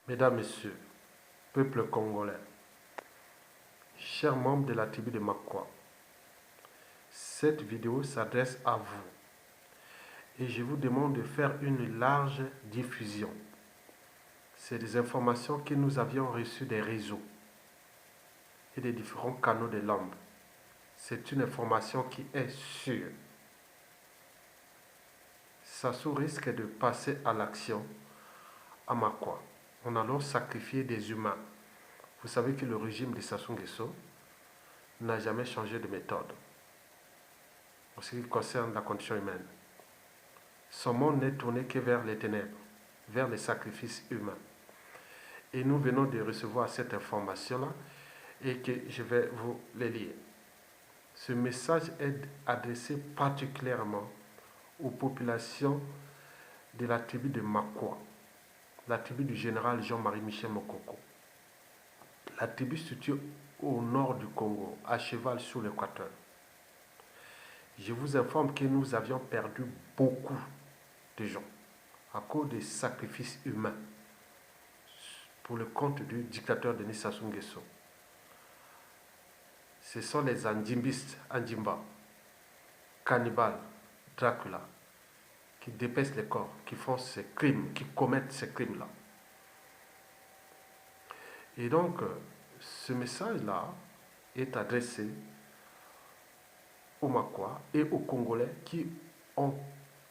Mesdames, Messieurs, peuple congolais, chers membres de la tribu de Makwa, cette vidéo s'adresse à vous et je vous demande de faire une large diffusion. C'est des informations que nous avions reçues des réseaux et des différents canaux de l'homme. C'est une information qui est sûre. Sassou risque de passer à l'action à Makwa. On allait sacrifier des humains. Vous savez que le régime de Sassou Nguesso n'a jamais changé de méthode en ce qui concerne la condition humaine. Son monde n'est tourné que vers les ténèbres, vers les sacrifices humains. Et nous venons de recevoir cette information-là et que je vais vous le lire. Ce message est adressé particulièrement aux populations de la tribu de Makwa, la tribu du général Jean-Marie Michel Mokoko. La tribu située au nord du Congo, à cheval sur l'équateur. Je vous informe que nous avions perdu beaucoup de gens à cause des sacrifices humains pour le compte du dictateur Denis Sassou Nguesso. Ce sont les Andimbistes, Andimba, cannibales, Dracula, qui dépècent les corps, qui font ces crimes, qui commettent ces crimes-là. Et donc, ce message-là est adressé aux Makwa et aux Congolais qui ont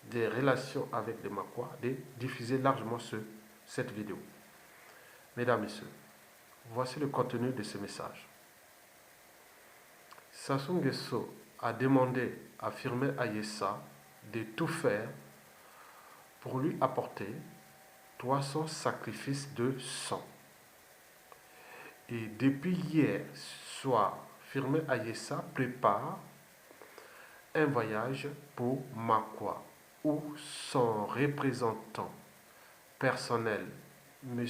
des relations avec les Makwa, de diffuser largement cette vidéo. Mesdames, Messieurs, voici le contenu de ce message. Sassou Nguesso a demandé à Firmin Ayessa de tout faire pour lui apporter 300 sacrifices de sang. Et depuis hier soir, Firmin Ayessa prépare un voyage pour Makwa, où son représentant personnel, M.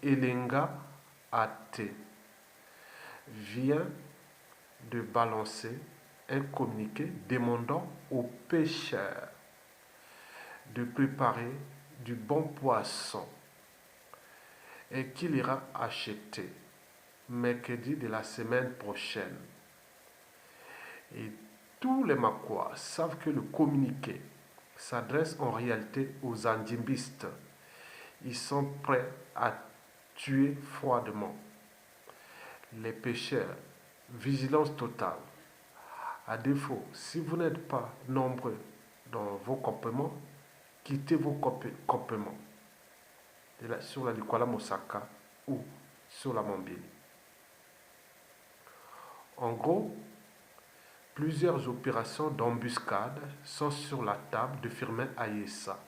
Elenga Ate, vient de balancer un communiqué demandant aux pêcheurs de préparer du bon poisson et qu'il ira acheter mercredi de la semaine prochaine. Et tous les Makwa savent que le communiqué s'adresse en réalité aux Andimbistes. Ils sont prêts à tuer froidement. Les pêcheurs, vigilance totale. À défaut, si vous n'êtes pas nombreux dans vos campements, quittez vos campements sur la Likwala Mosaka ou sur la Mambili. En gros, plusieurs opérations d'embuscade sont sur la table de Firmin Ayessa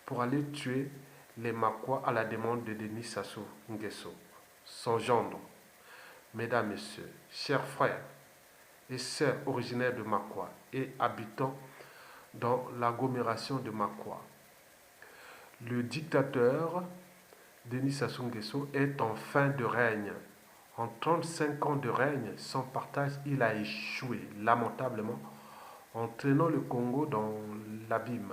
pour aller tuer les Makwa à la demande de Denis Sassou Nguesso, son gendre. Mesdames, Messieurs, chers frères et sœurs originaires de Makwa et habitants dans l'agglomération de Makwa, le dictateur Denis Sassou Nguesso est en fin de règne. En 35 ans de règne, son partage, il a échoué lamentablement, entraînant le Congo dans l'abîme.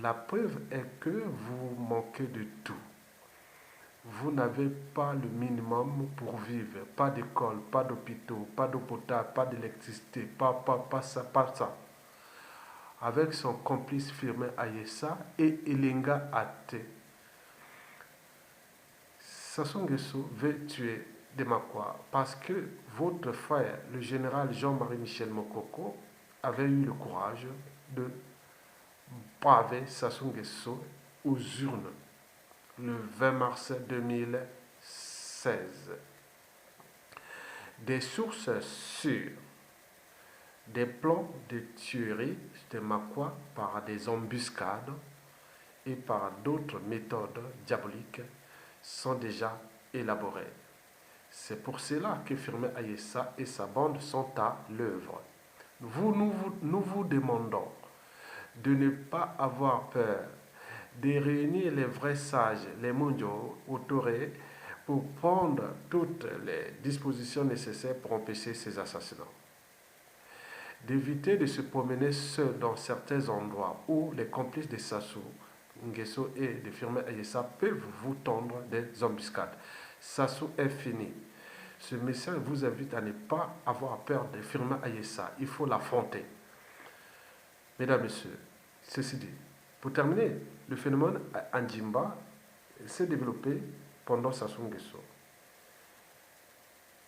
La preuve est que vous manquez de tout. Vous n'avez pas le minimum pour vivre. Pas d'école, pas d'hôpitaux, pas d'eau potable, pas d'électricité, pas ça, pas ça. Avec son complice Firmin Ayessa et Elenga Ate, Sassou Nguesso veut tuer des Makwa parce que votre frère, le général Jean-Marie Michel Mokoko, avait eu le courage de braver Sassou Nguesso aux urnes le 20 mars 2016. Des sources sûres, des plans de tuerie de Makwa par des embuscades et par d'autres méthodes diaboliques sont déjà élaborés. C'est pour cela que Firmin Ayessa et sa bande sont à l'œuvre. Nous vous demandons de ne pas avoir peur, de réunir les vrais sages, les mondiaux autorés, pour prendre toutes les dispositions nécessaires pour empêcher ces assassinats. D'éviter de se promener seul dans certains endroits où les complices de Sassou Nguesso et de Firmin Ayessa peuvent vous tendre des embuscades. Sassou est fini. Ce message vous invite à ne pas avoir peur de Firmin Ayessa. Il faut l'affronter. Mesdames, Messieurs, ceci dit, pour terminer, le phénomène Anjimba s'est développé pendant Sassou Nguesso.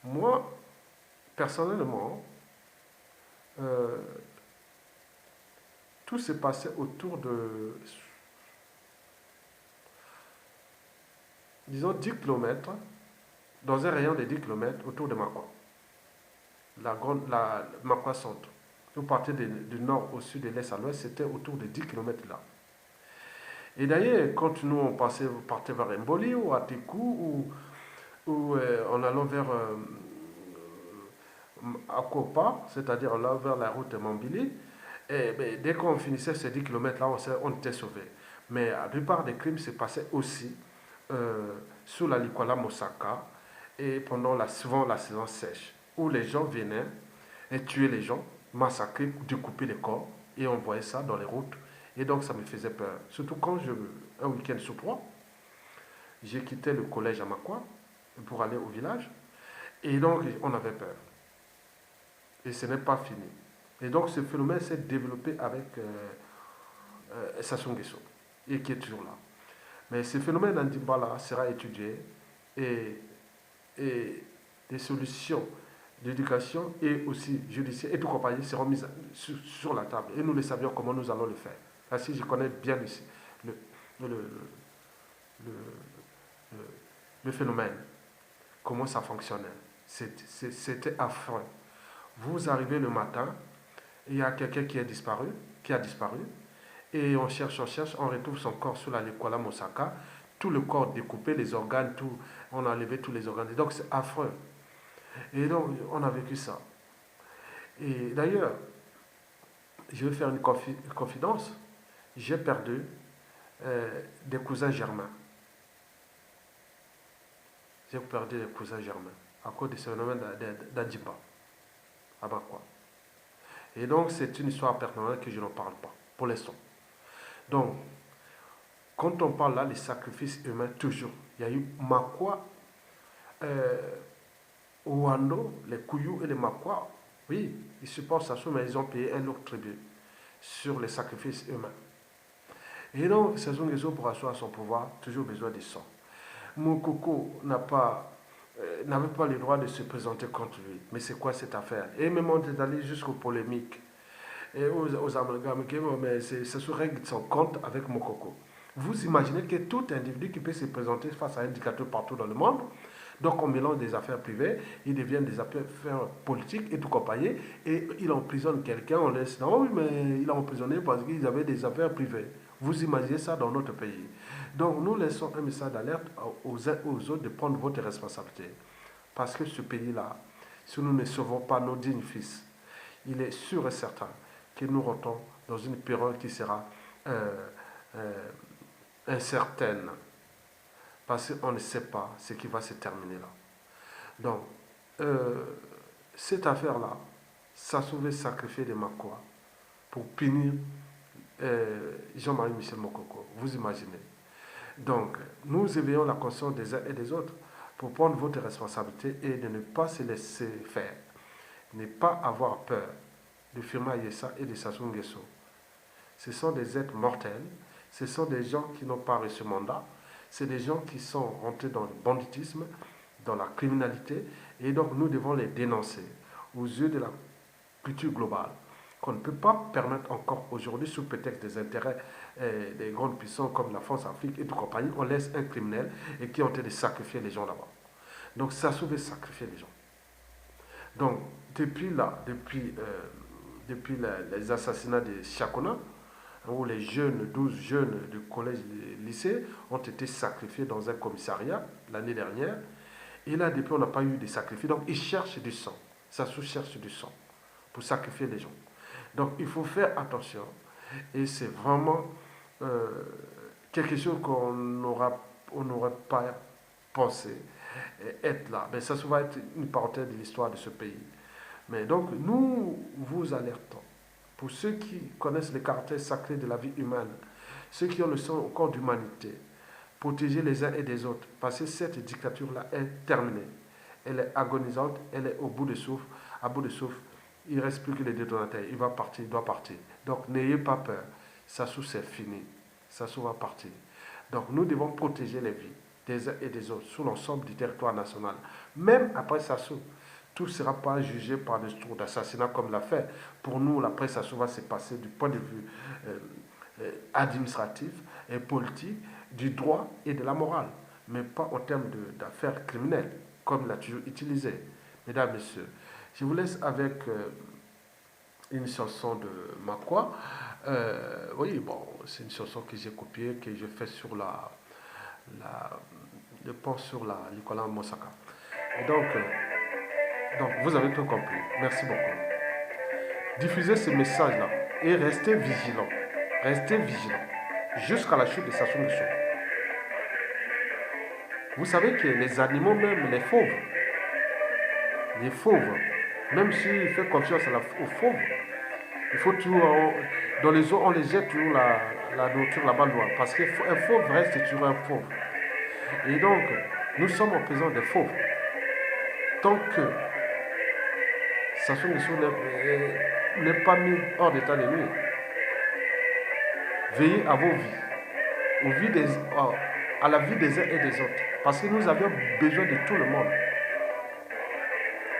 Moi, personnellement, tout s'est passé autour de, disons, 10 km, dans un rayon de 10 km autour de Makwa, la Makwa Centre. Vous partez du nord au sud, de l'est à l'ouest, c'était autour de 10 km là. Et d'ailleurs, quand nous on partait vers Mboli ou Atikou ou en allant vers Akopa, c'est-à-dire en allant vers la route de Mambili, et ben, dès qu'on finissait ces 10 km là, on était sauvés. Mais la plupart des crimes se passaient aussi sous la Likwala Mosaka et souvent la saison sèche, où les gens venaient et tuaient les gens, massacrer, découper les corps, et on voyait ça dans les routes. Et donc ça me faisait peur. Surtout quand un week-end sur 3, j'ai quitté le collège à Makwa pour aller au village, et donc on avait peur. Et ce n'est pas fini. Et donc ce phénomène s'est développé avec Sassou Nguesso, et qui est toujours là. Mais ce phénomène d'Andimbala sera étudié et, et des solutions d'éducation et aussi judiciaire et tout compagnie seront mises sur la table. Et nous le savions comment nous allons le faire. Ainsi, je connais bien ici le, le, le, le, le phénomène, comment ça fonctionnait. C'était affreux. Vous arrivez le matin, il y a quelqu'un qui a disparu, et on cherche, on retrouve son corps sous la Likwala Mosaka, tout le corps découpé, les organes, tout, on a enlevé tous les organes. Et donc c'est affreux. Et donc on a vécu ça. Et d'ailleurs, je vais faire une confidence. J'ai perdu des cousins germains. J'ai perdu des cousins germains à cause de ce phénomène d'Adjiba, à Bakwa. Et donc c'est une histoire personnelle que je n'en parle pas, pour l'instant. Donc, quand on parle là des sacrifices humains, toujours, il y a eu Makwa, Ouando, les Kouyou et les Makwa. Oui, ils supportent ça, mais ils ont payé un lourd tribut sur les sacrifices humains. Et donc, Sassou Nguesso, pour asseoir son pouvoir, toujours besoin de sang. Moukoko n'avait pas le droit de se présenter contre lui. Mais c'est quoi cette affaire? Et même on est allé jusqu'aux polémiques et aux amalgames, mais Sassou règle son compte avec Mokoko. Vous imaginez que tout individu qui peut se présenter face à un dictateur partout dans le monde, donc on mélange des affaires privées, ils deviennent des affaires politiques et tout compagnie, et il emprisonne quelqu'un, on laisse, non, oui, mais il a emprisonné parce qu'ils avaient des affaires privées. Vous imaginez ça dans notre pays. Donc nous laissons un message d'alerte aux uns et aux autres de prendre votre responsabilité. Parce que ce pays-là, si nous ne sauvons pas nos dignes fils, il est sûr et certain que nous rentrons dans une période qui sera incertaine. Parce qu'on ne sait pas ce qui va se terminer là. Donc, cette affaire-là, ça sauvé sacrifier de Makwa pour punir Jean-Marie Michel Mokoko. Vous imaginez. Donc, nous éveillons la conscience des uns et des autres pour prendre votre responsabilité et de ne pas se laisser faire. Ne pas avoir peur de Firmin Ayessa et de Sassou Nguesso. Ce sont des êtres mortels. Ce sont des gens qui n'ont pas reçu mandat. C'est des gens qui sont rentrés dans le banditisme, dans la criminalité. Et donc, nous devons les dénoncer aux yeux de la culture globale, qu'on ne peut pas permettre encore aujourd'hui, sous prétexte des intérêts des grandes puissances comme la France, l'Afrique et tout compagnie, on laisse un criminel et qui ont été de sacrifier les gens là-bas. Donc ça sauve sacrifier les gens. Donc depuis là, depuis les assassinats de Chakona, où les 12 jeunes du collège et lycée ont été sacrifiés dans un commissariat l'année dernière, et là depuis on n'a pas eu de sacrifices, donc ils cherchent du sang. Sassou cherche du sang pour sacrifier les gens. Donc il faut faire attention. Et c'est vraiment quelque chose qu'on n'aurait pas pensé être là. Mais ça va être une parenthèse de l'histoire de ce pays. Mais donc nous vous alertons. Pour ceux qui connaissent les caractères sacrés de la vie humaine, ceux qui ont le sang au corps d'humanité, protéger les uns et des autres, parce que cette dictature-là est terminée. Elle est agonisante, elle est au bout de souffle, à bout de souffle. Il ne reste plus que les détonateurs. Il va partir, il doit partir. Donc n'ayez pas peur. Sassou, c'est fini. Sassou va partir. Donc nous devons protéger les vies des uns et des autres sur l'ensemble du territoire national. Même après Sassou, tout ne sera pas jugé par des tours d'assassinat comme l'a fait. Pour nous, l'après Sassou va se passer du point de vue administratif et politique, du droit et de la morale, mais pas en termes d'affaires criminelles, comme l'a toujours utilisé. Mesdames, Messieurs, je vous laisse avec une chanson de Makwa. Oui, bon, c'est une chanson que j'ai copiée, que j'ai fait sur le pont sur la Nicolas Mosaka. Et donc, vous avez tout compris. Merci beaucoup. Diffusez ce message-là et restez vigilants. Restez vigilants jusqu'à la chute de Sassou Nguesso. Vous savez que les animaux, même les fauves, même s'il fait confiance aux fauves, il faut toujours, dans les eaux, on les jette toujours la nourriture là-bas loin. Parce qu'un fauve reste toujours un fauve. Et donc, nous sommes en présence des fauves. Tant que Sassou Nguesso n'est pas mis hors d'état de nuire, veillez à vos vies, à la vie des uns et des autres. Parce que nous avions besoin de tout le monde.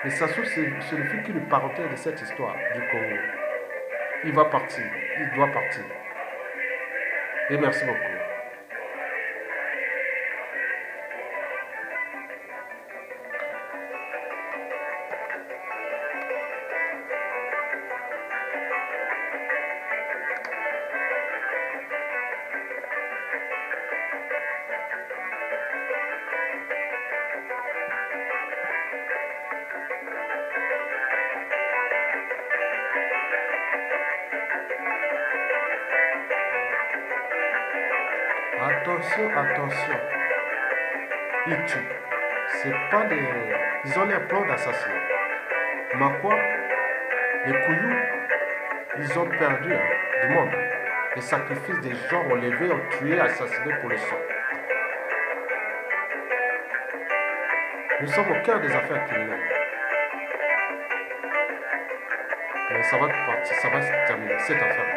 Mais Sassou, ce ne fut qu'une parenthèse de cette histoire du Congo. Il va partir, il doit partir. Et merci beaucoup. Attention, attention. Ils tuent. C'est pas des. Ils ont les plans d'assassinat. Makwa, les Kouyou, ils ont perdu du monde. Les sacrifices des gens ont levé, ont tué, assassiné pour le sang. Nous sommes au cœur des affaires criminelles. Mais ça va partir, ça va se terminer, cette affaire-là.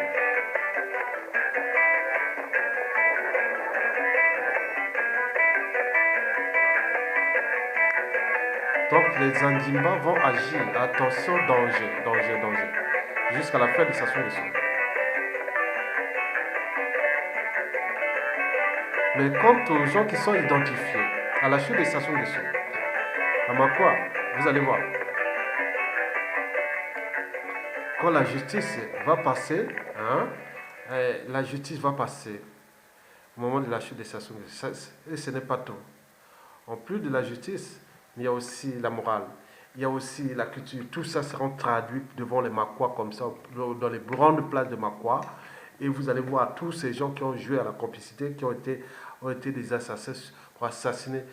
Donc les Andimba vont agir. Attention, danger, danger, danger. Jusqu'à la fin de Sassou Nguesso. Mais quant aux gens qui sont identifiés à la chute de Sassou Nguesso, à Makwa, vous allez voir. Quand la justice va passer, la justice va passer au moment de la chute de Sassou Nguesso. Et ce n'est pas tout. En plus de la justice, il y a aussi la morale, il y a aussi la culture. Tout ça sera traduit devant les Makwa comme ça, dans les grandes places de Makwa. Et vous allez voir tous ces gens qui ont joué à la complicité, qui ont été des assassins pour assassiner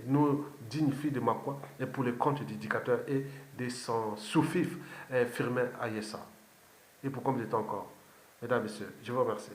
nos dignes filles de Makwa et pour le compte du dictateur et de son sous-fif Firmin Ayessa. Et pour combien de temps encore? Mesdames, Messieurs, je vous remercie.